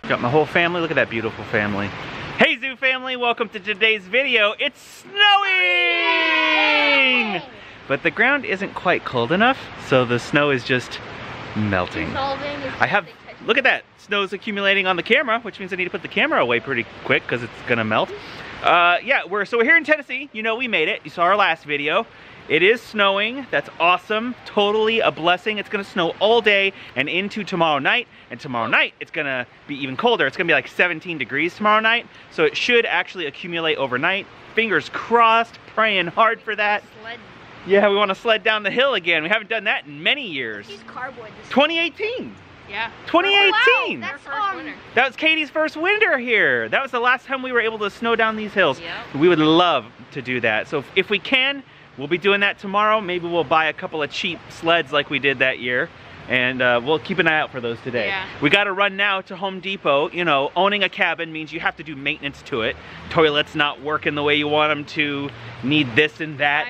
Got my whole family. Look at that beautiful family. Hey Zoo family, welcome to today's video. It's snowing! But the ground isn't quite cold enough, so the snow is just melting. Look at that. Snow's accumulating on the camera, which means I need to put the camera away pretty quick because it's gonna melt. Yeah, we're here in Tennessee. You know we made it. You saw our last video. It is snowing. That's awesome. Totally a blessing. It's gonna snow all day and into tomorrow night. And tomorrow night, it's gonna be even colder. It's gonna be like 17 degrees tomorrow night. So it should actually accumulate overnight. Fingers crossed, praying hard for that. Sled. Yeah, we wanna sled down the hill again. We haven't done that in many years. 2018. Yeah. 2018. That's first winter. That was Katie's first winter here. That was the last time we were able to snow down these hills. Yep. We would love to do that. So if we can, we'll be doing that tomorrow. Maybe we'll buy a couple of cheap sleds like we did that year. And we'll keep an eye out for those today. Yeah. We gotta run now to Home Depot. You know, owning a cabin means you have to do maintenance to it. Toilets not working the way you want them to, need this and that.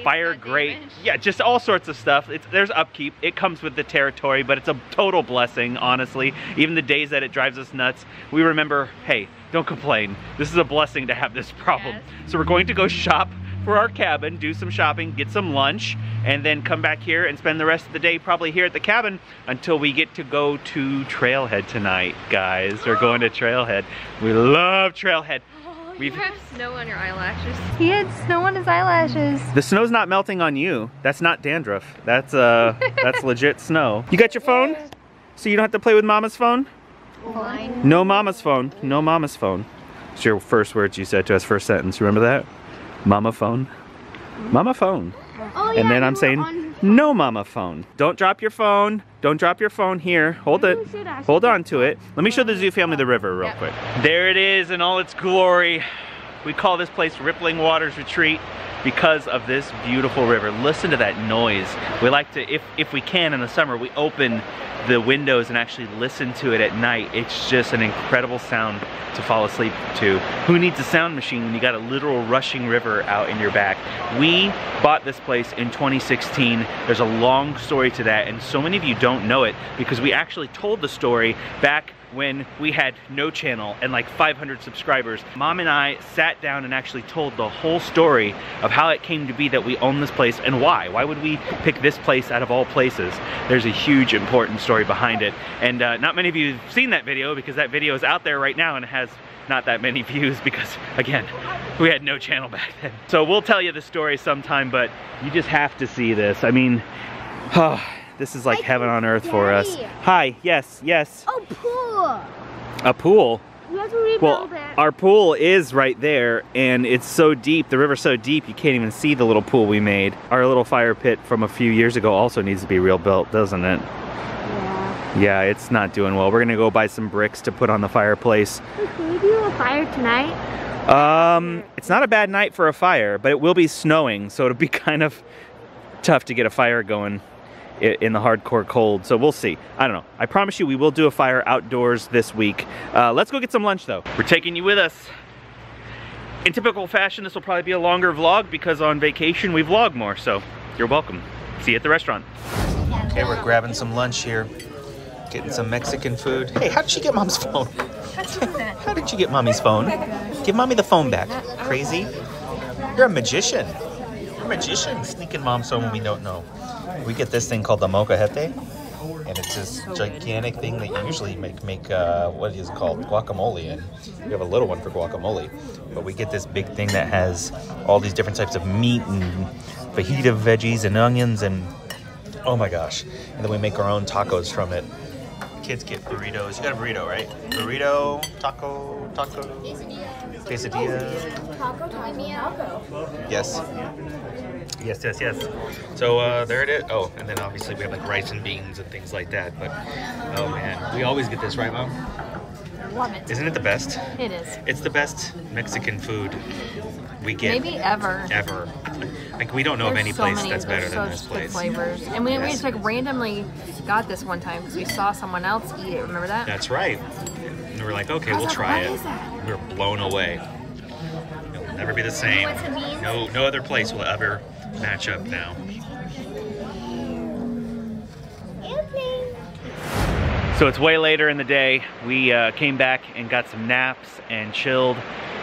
Fire grate. Yeah, just all sorts of stuff. There's upkeep. It comes with the territory, but it's a total blessing, honestly. Even the days that it drives us nuts, we remember, hey, don't complain. This is a blessing to have this problem. Yes. So we're going to go shop for our cabin, do some shopping, get some lunch, and then come back here and spend the rest of the day probably here at the cabin until we get to go to Trailhead tonight, guys. We're going to Trailhead. We love Trailhead. You have snow on your eyelashes. He had snow on his eyelashes. The snow's not melting on you. That's not dandruff. That's that's legit snow. You got your phone? So you don't have to play with Mama's phone? Mine. No Mama's phone. No Mama's phone. It's your first words you said to us, first sentence. Remember that? Mama phone. Mama phone. Oh, yeah, And then I'm saying, no Mama phone. Don't drop your phone. Don't drop your phone here. Hold it. Hold on to it. Let me show the Zoo family the river real quick. There it is in all its glory. We call this place Rippling Waters Retreat because of this beautiful river. Listen to that noise. We like to, if we can in the summer, we open the windows and actually listen to it at night. It's just an incredible sound to fall asleep to. Who needs a sound machine when you got a literal rushing river out in your back? We bought this place in 2016. There's a long story to that, and so many of you don't know it because we actually told the story back when we had no channel and like 500 subscribers. Mom and I sat down and actually told the whole story of how it came to be that we own this place and why. Why would we pick this place out of all places? There's a huge important story behind it. And not many of you have seen that video because that video is out there right now and it has not that many views because, again, we had no channel back then. So we'll tell you the story sometime, but you just have to see this. I mean, this is like heaven on earth for us. Hi, yes, yes. Oh, pool. A pool? We have to rebuild Well, it. our pool is right there, and it's so deep, the river's so deep, you can't even see the little pool we made. Our little fire pit from a few years ago also needs to be rebuilt, doesn't it? Yeah. Yeah, it's not doing well. We're gonna go buy some bricks to put on the fireplace. Can we do a fire tonight? It's not a bad night for a fire, but it will be snowing, so it'll be kind of tough to get a fire going in the hardcore cold, so we'll see. I don't know. I promise you we will do a fire outdoors this week. Let's go get some lunch though. We're taking you with us. In typical fashion, this will probably be a longer vlog because on vacation we vlog more, so you're welcome. See you at the restaurant. Okay, we're grabbing some lunch here. Getting some Mexican food. Hey, how did she get Mom's phone? How did you get Mommy's phone? Give Mommy the phone back. Crazy? You're a magician. You're a magician. Sneaking Mom's phone when we don't know. We get this thing called the molcajete, and it's this gigantic thing that you usually make what is it called, guacamole, and we have a little one for guacamole, but we get this big thing that has all these different types of meat and fajita veggies and onions and oh my gosh, and then we make our own tacos from it. Kids get burritos. You got a burrito, right? Burrito, taco, quesadilla. Taco, taco. Yes. Yes. So there it is. Oh, and then obviously we have like rice and beans and things like that. But oh man, we always get this, right, Mom? Love it. Isn't it the best? It is. It's the best Mexican food we get. Maybe ever. Ever. Like we don't know of any place that's better than this place. Flavors. And we just like randomly got this one time because we saw someone else eat it. Remember that? That's right. And we were like, okay, we'll try it. We were blown away. It'll never be the same. No other place will ever match up now. So it's way later in the day. We came back and got some naps and chilled,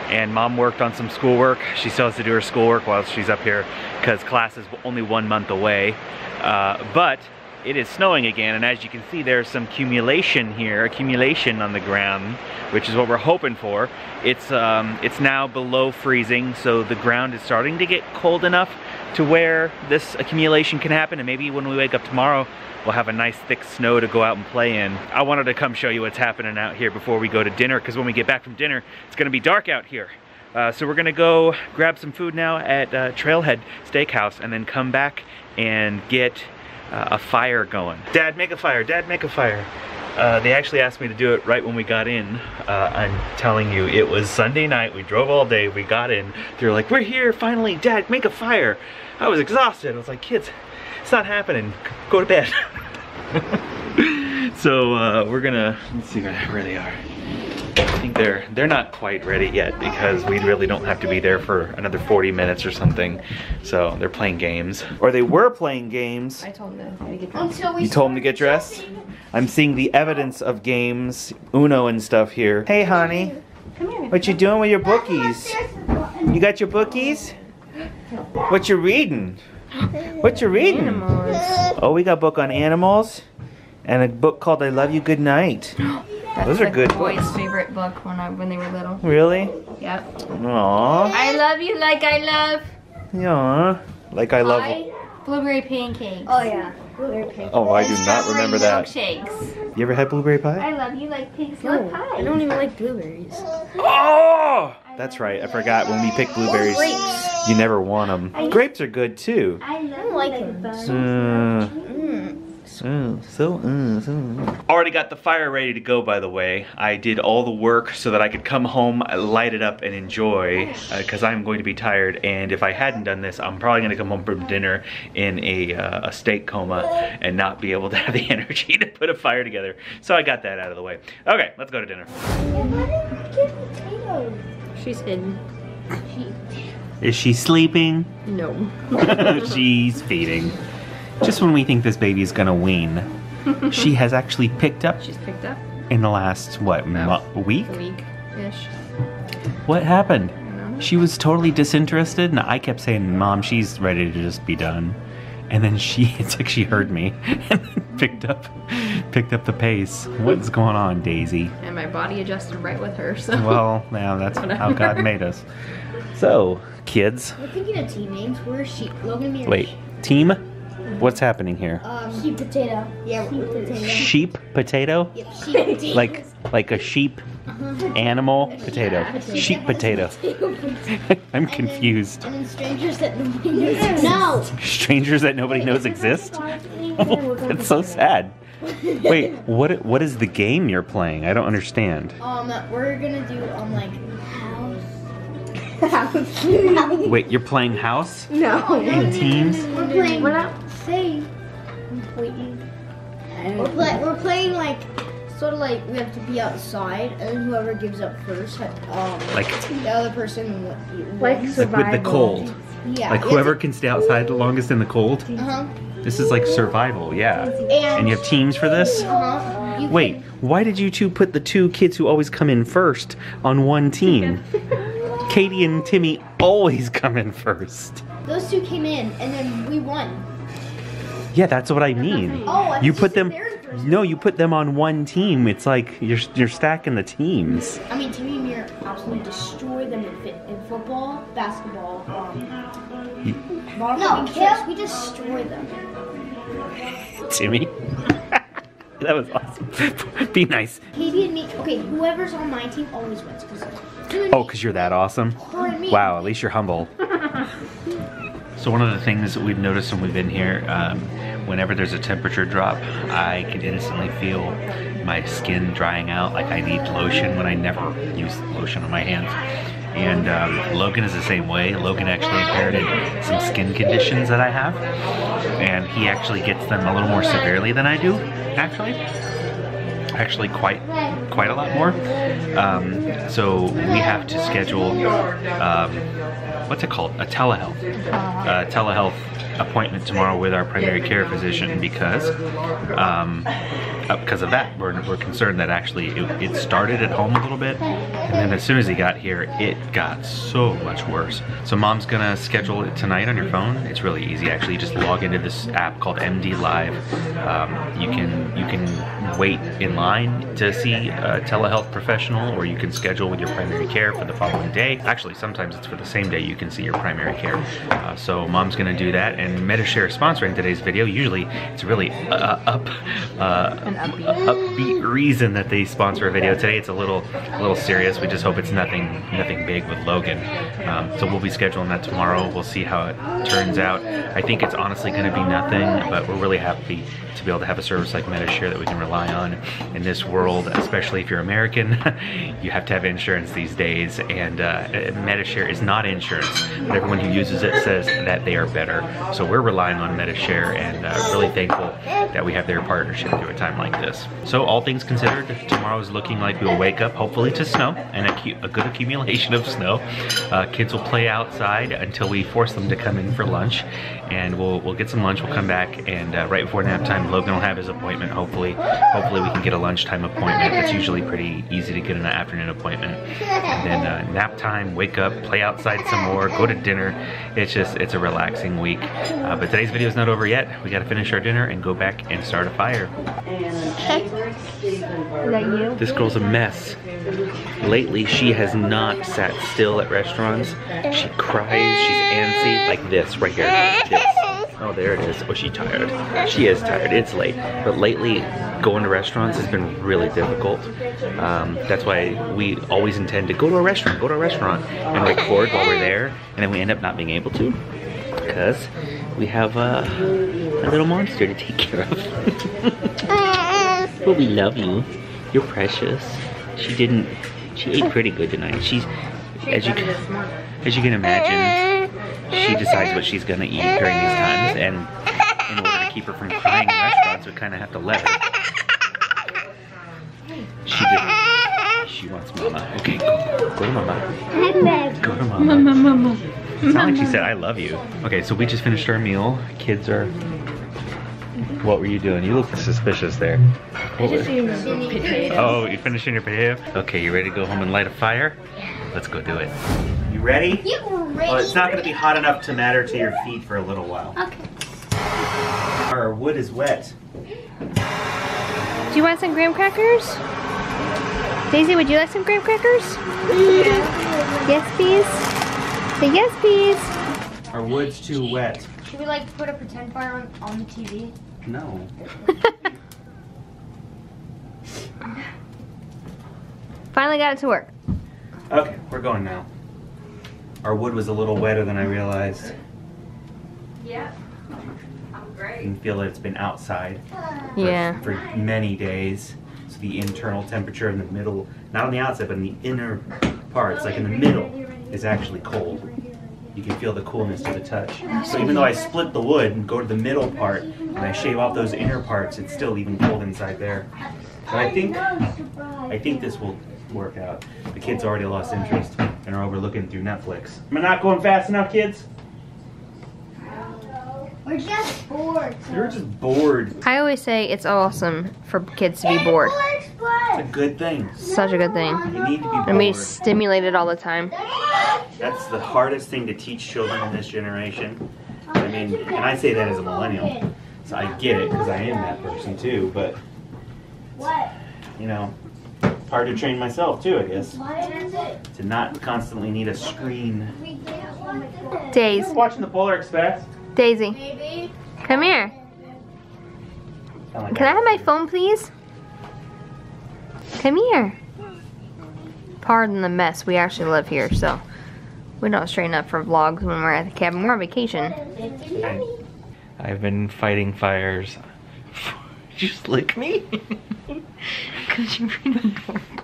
and Mom worked on some schoolwork. She still has to do her schoolwork while she's up here because class is only 1 month away. But it is snowing again, and as you can see, there's some accumulation on the ground, which is what we're hoping for. It's now below freezing, so the ground is starting to get cold enough to where this accumulation can happen, and maybe when we wake up tomorrow, we'll have a nice thick snow to go out and play in. I wanted to come show you what's happening out here before we go to dinner, because when we get back from dinner, it's gonna be dark out here. So we're gonna go grab some food now at Trailhead Steakhouse, and then come back and get a fire going. Dad, make a fire. Dad, make a fire. They actually asked me to do it right when we got in. I'm telling you, it was Sunday night. We drove all day. We got in. They were like, we're here finally. Dad, make a fire. I was exhausted. I was like, kids, it's not happening. Go to bed. So we're gonna, let's see where they are. I think they're not quite ready yet because we really don't have to be there for another 40 minutes or something. So they're playing games. Or they were playing games. I told them to get dressed. You told them to get dressed? I'm seeing the evidence of games, Uno and stuff here. Hey honey, what you doing with your bookies? You got your bookies? What you reading? What you reading? Animals. Oh, we got a book on animals and a book called I Love You Good Night. Those are good boys' books. favorite book when they were little. Really? Yep. Aww. I love you like I love. Yeah. Like I love. Blueberry pancakes. Oh yeah. Blueberry pancakes. Oh, I do not remember that. Milkshakes. You ever had blueberry pie? I love you like pigs love pie. I don't even like blueberries. Oh! That's right. I forgot when we picked blueberries. Grapes. You never want them. Grapes are good too. I don't like them. Already got the fire ready to go, by the way. I did all the work so that I could come home, light it up, and enjoy, because I'm going to be tired, and if I hadn't done this, I'm probably going to come home from dinner in a steak coma and not be able to have the energy to put a fire together. So I got that out of the way. Okay, let's go to dinner. She's hidden. Is she sleeping? No. She's feeding. Just when we think this baby's gonna wean, she has actually picked up She's picked up in the last, what, week? a week-ish. What happened? I don't know. She was totally disinterested, and I kept saying, Mom, she's ready to just be done. And then it's like she heard me and picked up the pace. What's going on, Daisy? And my body adjusted right with her, so. Well, yeah, that's how God made us. So, kids. We're thinking of team names. We're sheep. Logan and me are Wait, team? What's happening here? sheep potato. Yeah, sheep potato. Sheep potato? Yep, sheep potato. Like a sheep animal potato. Sheep potato. I'm confused. And then strangers that nobody knows. No! Strangers that nobody knows exist? Oh, that's so sad. Wait, what is the game you're playing? I don't understand. We're gonna do like house. Wait, you're playing house? No. In teams? We're playing. We're not saying. We're playing like sort of like we have to be outside, and whoever gives up first, Like the other person Like wins. with the cold. Yeah. Like whoever can stay outside the longest in the cold? Uh-huh. This is like survival, yeah. And you have teams for this? Uh-huh. Wait, why did you two put the two kids who always come in first on one team? Katie and Timmy always come in first. Those two came in, and then we won. Yeah, that's what I mean. Oh, You put them. No, you put them on one team. It's like you're stacking the teams. I mean, Timmy and me absolutely destroy them in football, basketball, no, kids, we destroy them. Timmy. That was awesome. Be nice. Katie and me, okay, whoever's on my team always wins. Oh, because you're that awesome? Her and me. Wow, at least you're humble. So one of the things that we've noticed when we've been here, whenever there's a temperature drop, I can instantly feel my skin drying out. Like I need lotion when I never use lotion on my hands. And Logan is the same way. Logan actually inherited some skin conditions that I have. And he actually gets them a little more severely than I do, actually. Actually quite a lot more. So we have to schedule, what's it called? A telehealth appointment tomorrow with our primary care physician because of that. We're concerned that actually it started at home a little bit, and then as soon as he got here, it got so much worse. So Mom's gonna schedule it tonight on your phone. It's really easy actually. You just log into this app called MD Live. You can wait in line to see a telehealth professional, or you can schedule with your primary care for the following day. Actually, sometimes it's for the same day you can see your primary care. So Mom's gonna do that, and Medishare is sponsoring today's video. Usually it's really upbeat reason that they sponsor a video. Today it's a little serious. We just hope it's nothing big with Logan. So we'll be scheduling that tomorrow. We'll see how it turns out. I think it's honestly gonna be nothing, but we're really happy to be able to have a service like Medishare that we can rely on in this world, especially if you're American. You have to have insurance these days, and Medishare is not insurance, but everyone who uses it says that they are better. So we're relying on Medishare, and really thankful that we have their partnership through a time like this. So all things considered, tomorrow is looking like we'll wake up hopefully to snow, and a good accumulation of snow. Kids will play outside until we force them to come in for lunch, and we'll get some lunch. We'll come back, and right before nap time, Logan will have his appointment. Hopefully we can get a lunchtime appointment. It's usually pretty easy to get an afternoon appointment. And then nap time, wake up, play outside some more, go to dinner. It's a relaxing week. But today's video is not over yet. We gotta finish our dinner and go back and start a fire. This girl's a mess. Lately, she has not sat still at restaurants. She cries, she's antsy, like this right here. This. Oh, there it is. Oh, she's tired. She is tired. It's late. But lately, going to restaurants has been really difficult. That's why we always intend to go to a restaurant, and record while we're there, and then we end up not being able to because we have a little monster to take care of. But we love you. You're precious. She ate pretty good tonight. She's, as you can imagine, she decides what she's gonna eat during these times, and in order to keep her from crying in restaurants, we kind of have to let her. She wants mama. Okay, go to mama. Go to mama. It's not like she said, I love you. Okay, so we just finished our meal. Kids are... What were you doing? You look suspicious there. Oh, you finishing your potato? Okay, you ready to go home and light a fire? Let's go do it. You ready? Well, it's not going to be hot enough to matter to your feet for a little while. Okay. Our wood is wet. Do you want some graham crackers? Daisy, would you like some graham crackers? Yes, please. Say yes, please. Our wood's too wet. Should we like put a pretend fire on the TV? No. Finally got it to work. Okay, we're going now. Our wood was a little wetter than I realized. Yeah. You can feel that it's been outside for many days. So the internal temperature in the middle, not on the outside, but in the inner parts, like in the middle, is actually cold. You can feel the coolness to the touch. So even though I split the wood and go to the middle part, and I shave off those inner parts, it's still even cold inside there. But I think this will work out. The kids already lost interest and are overlooking through Netflix. Am I not going fast enough, kids? We're just bored. You're just bored. I always say it's awesome for kids to be bored. It's a good thing. Such a good thing. You need to be bored. And be stimulated all the time. That's the hardest thing to teach children in this generation. I mean, and I say that as a millennial, so I get it because I am that person too, but you know, hard to train myself too, I guess. To not constantly need a screen. Daisy. Watching the Polar Express. Daisy. Come here. Can I have my phone, please? Come here. Pardon the mess. We actually live here, so we don't straighten up for vlogs when we're at the cabin. We're on vacation. I've been fighting fires. Did you lick me?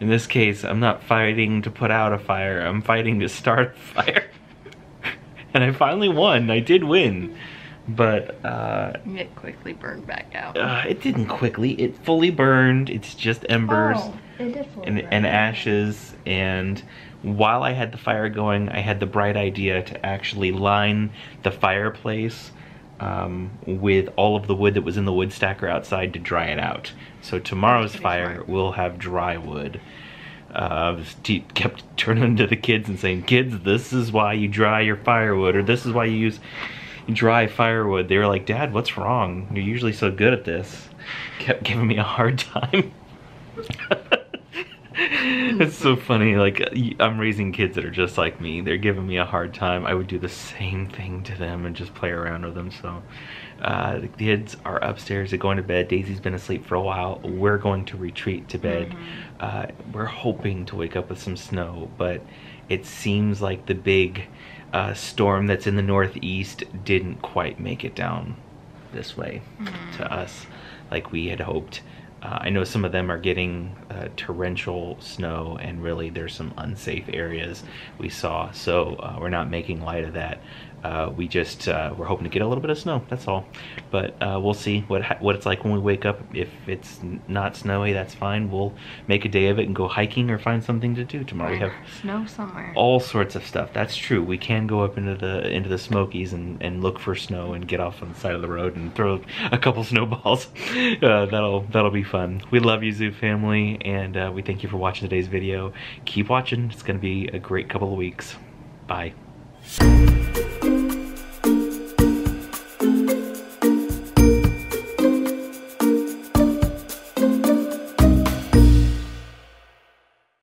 In this case, I'm not fighting to put out a fire. I'm fighting to start a fire. And I finally won. I did win. But, it quickly burned back out. It didn't quickly. It fully burned. It's just embers and ashes. And while I had the fire going, I had the bright idea to actually line the fireplace with all of the wood that was in the wood stacker outside to dry it out. So tomorrow's fire will have dry wood. Kept turning to the kids and saying, kids, this is why you dry your firewood, or this is why you use dry firewood. They were like, Dad, what's wrong? You're usually so good at this. Kept giving me a hard time. It's so funny, like, I'm raising kids that are just like me. They're giving me a hard time. I would do the same thing to them and just play around with them. So the kids are upstairs, they're going to bed. Daisy's been asleep for a while. We're going to retreat to bed. We're hoping to wake up with some snow, but it seems like the big storm that's in the northeast didn't quite make it down this way to us like we had hoped. I know some of them are getting torrential snow, and really there's some unsafe areas we saw, so we're not making light of that. We just we're hoping to get a little bit of snow, that's all. But we'll see what it's like when we wake up. If it's not snowy, that's fine. We'll make a day of it and go hiking or find something to do tomorrow. We have snow somewhere. All sorts of stuff. That's true. We can go up into the Smokies and look for snow and get off on the side of the road and throw a couple snowballs. That'll be fun. We love you, Zoo Family, and we thank you for watching today's video. Keep watching. It's going to be a great couple of weeks. Bye.